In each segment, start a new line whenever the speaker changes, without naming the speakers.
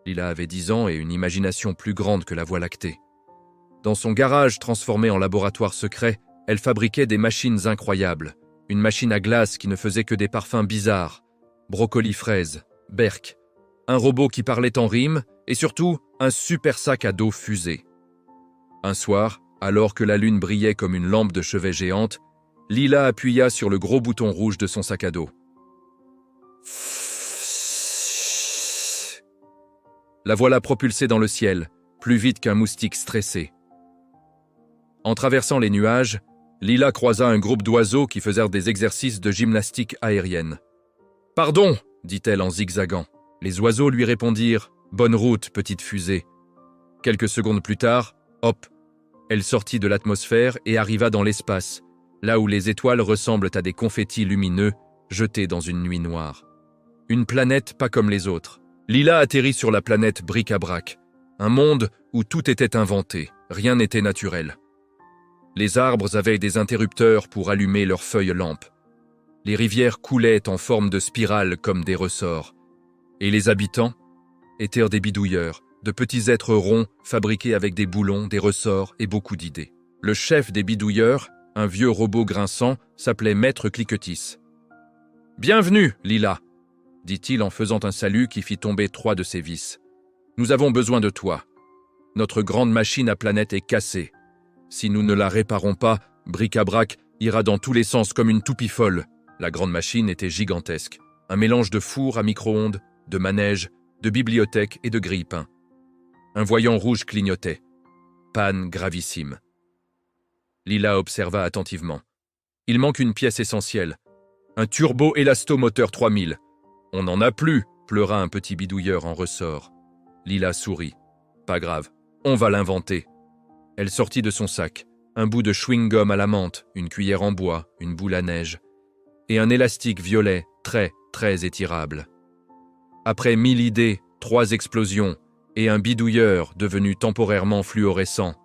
Lila avait 10 ans et une imagination plus grande que la Voie lactée. Dans son garage transformé en laboratoire secret, elle fabriquait des machines incroyables. Une machine à glace qui ne faisait que des parfums bizarres, brocoli fraise, berk, un robot qui parlait en rime et surtout un super sac à dos fusée. Un soir, alors que la lune brillait comme une lampe de chevet géante, Lila appuya sur le gros bouton rouge de son sac à dos. La voilà propulsée dans le ciel, plus vite qu'un moustique stressé. En traversant les nuages, Lila croisa un groupe d'oiseaux qui faisaient des exercices de gymnastique aérienne. « Pardon !» dit-elle en zigzagant. Les oiseaux lui répondirent « Bonne route, petite fusée !» Quelques secondes plus tard, hop, elle sortit de l'atmosphère et arriva dans l'espace, là où les étoiles ressemblent à des confettis lumineux jetés dans une nuit noire. Une planète pas comme les autres. Lila atterrit sur la planète Bric-à-Brac, un monde où tout était inventé, rien n'était naturel. Les arbres avaient des interrupteurs pour allumer leurs feuilles lampes. Les rivières coulaient en forme de spirale comme des ressorts. Et les habitants étaient des bidouilleurs, de petits êtres ronds fabriqués avec des boulons, des ressorts et beaucoup d'idées. Le chef des bidouilleurs, un vieux robot grinçant, s'appelait Maître Cliquetis. « Bienvenue, Lila !» dit-il en faisant un salut qui fit tomber 3 de ses vis. « Nous avons besoin de toi. Notre grande machine à planète est cassée. Si nous ne la réparons pas, Bric-à-Brac ira dans tous les sens comme une toupie folle. » La grande machine était gigantesque. Un mélange de four à micro-ondes, de manège, de bibliothèque et de grille-pain. Un voyant rouge clignotait. Panne gravissime. Lila observa attentivement. Il manque une pièce essentielle. Un turbo-élastomoteur 3000. On n'en a plus, pleura un petit bidouilleur en ressort. Lila sourit. Pas grave, on va l'inventer. Elle sortit de son sac. Un bout de chewing-gum à la menthe, une cuillère en bois, une boule à neige. Et un élastique violet, très étirable. Après 1000 idées, 3 explosions, et un bidouilleur devenu temporairement fluorescent,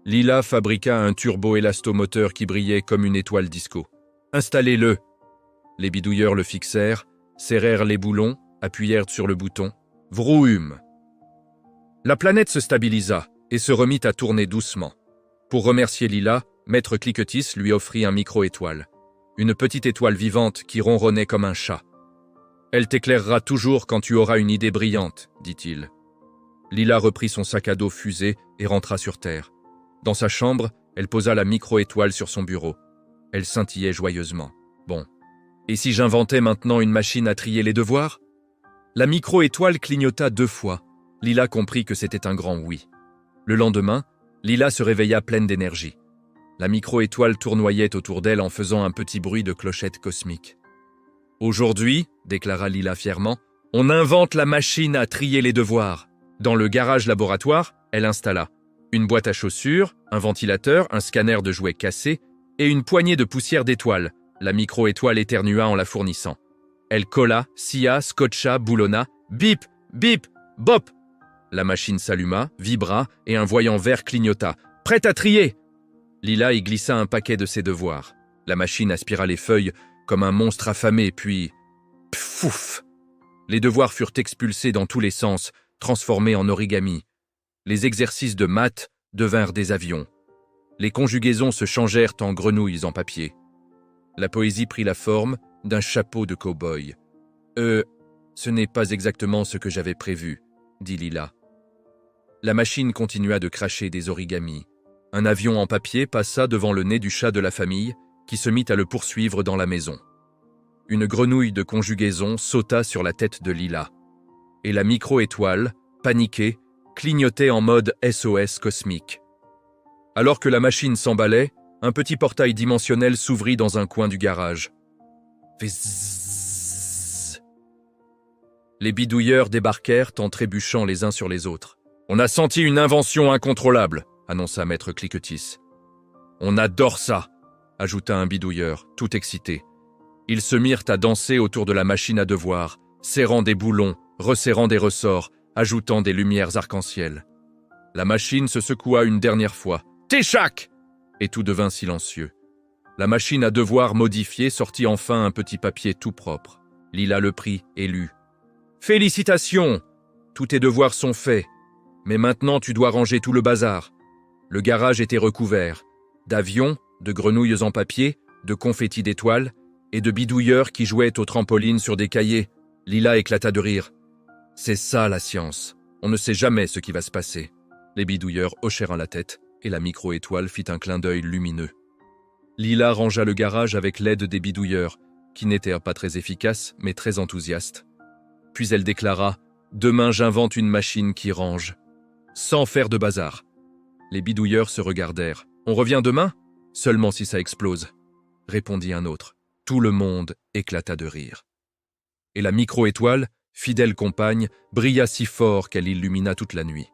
Lila fabriqua un turbo-élastomoteur qui brillait comme une étoile disco. « Installez-le !» Les bidouilleurs le fixèrent, serrèrent les boulons, appuyèrent sur le bouton. Vroom! La planète se stabilisa et se remit à tourner doucement. Pour remercier Lila, Maître Cliquetis lui offrit un micro-étoile. Une petite étoile vivante qui ronronnait comme un chat. « Elle t'éclairera toujours quand tu auras une idée brillante, » dit-il. Lila reprit son sac à dos fusée et rentra sur Terre. Dans sa chambre, elle posa la micro-étoile sur son bureau. Elle scintillait joyeusement. Bon. Et si j'inventais maintenant une machine à trier les devoirs ? La micro-étoile clignota 2 fois. Lila comprit que c'était un grand oui. Le lendemain, Lila se réveilla pleine d'énergie. La micro-étoile tournoyait autour d'elle en faisant un petit bruit de clochette cosmique. « Aujourd'hui, » déclara Lila fièrement, « on invente la machine à trier les devoirs. » Dans le garage laboratoire, elle installa une boîte à chaussures, un ventilateur, un scanner de jouets cassés et une poignée de poussière d'étoiles. La micro-étoile éternua en la fournissant. Elle colla, scia, scotcha, boulonna. Bip, bip, bop! La machine s'alluma, vibra et un voyant vert clignota. « Prête à trier !» Lila y glissa un paquet de ses devoirs. La machine aspira les feuilles comme un monstre affamé, puis... Pfouf! Les devoirs furent expulsés dans tous les sens, transformés en origami. Les exercices de maths devinrent des avions. Les conjugaisons se changèrent en grenouilles en papier. La poésie prit la forme d'un chapeau de cow-boy. « ce n'est pas exactement ce que j'avais prévu, » dit Lila. La machine continua de cracher des origamis. Un avion en papier passa devant le nez du chat de la famille, qui se mit à le poursuivre dans la maison. Une grenouille de conjugaison sauta sur la tête de Lila. Et la micro-étoile, paniquée, clignotait en mode SOS cosmique. Alors que la machine s'emballait, un petit portail dimensionnel s'ouvrit dans un coin du garage. Fizz. Les bidouilleurs débarquèrent en trébuchant les uns sur les autres. « On a senti une invention incontrôlable !» annonça Maître Cliquetis. « On adore ça !» ajouta un bidouilleur, tout excité. Ils se mirent à danser autour de la machine à devoirs, serrant des boulons, resserrant des ressorts, ajoutant des lumières arc-en-ciel. La machine se secoua une dernière fois. « Téchac !» Et tout devint silencieux. La machine à devoirs modifiée sortit enfin un petit papier tout propre. Lila le prit et lut. « Félicitations ! Tous tes devoirs sont faits. Mais maintenant, tu dois ranger tout le bazar. » Le garage était recouvert d'avions, de grenouilles en papier, de confettis d'étoiles et de bidouilleurs qui jouaient au trampoline sur des cahiers. Lila éclata de rire. « C'est ça la science. On ne sait jamais ce qui va se passer. » Les bidouilleurs hochèrent la tête et la micro-étoile fit un clin d'œil lumineux. Lila rangea le garage avec l'aide des bidouilleurs, qui n'étaient pas très efficaces mais très enthousiastes. Puis elle déclara « Demain j'invente une machine qui range. » Sans faire de bazar. Les bidouilleurs se regardèrent. « On revient demain ? Seulement si ça explose, » répondit un autre. Tout le monde éclata de rire. Et la micro-étoile, fidèle compagne, brilla si fort qu'elle illumina toute la nuit.